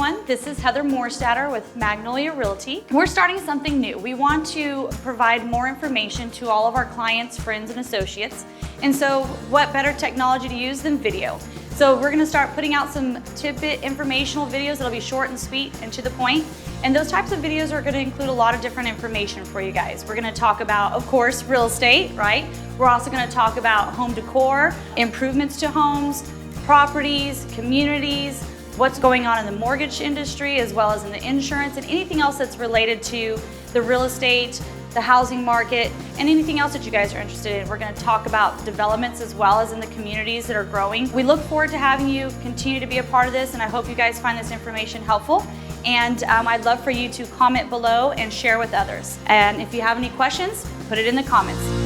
everyone. This is Heather Morstatter with Magnolia Realty. We're starting something new. We want to provide more information to all of our clients, friends, and associates. And so what better technology to use than video? So we're gonna start putting out some tidbit informational videos that'll be short and sweet and to the point. And those types of videos are gonna include a lot of different information for you guys. We're gonna talk about, of course, real estate, right? We're also gonna talk about home decor, improvements to homes, properties, communities, what's going on in the mortgage industry, as well as in the insurance, and anything else that's related to the real estate, the housing market, and anything else that you guys are interested in. We're going to talk about developments as well as in the communities that are growing. We look forward to having you continue to be a part of this, and I hope you guys find this information helpful. And I'd love for you to comment below and share with others. And if you have any questions, put it in the comments.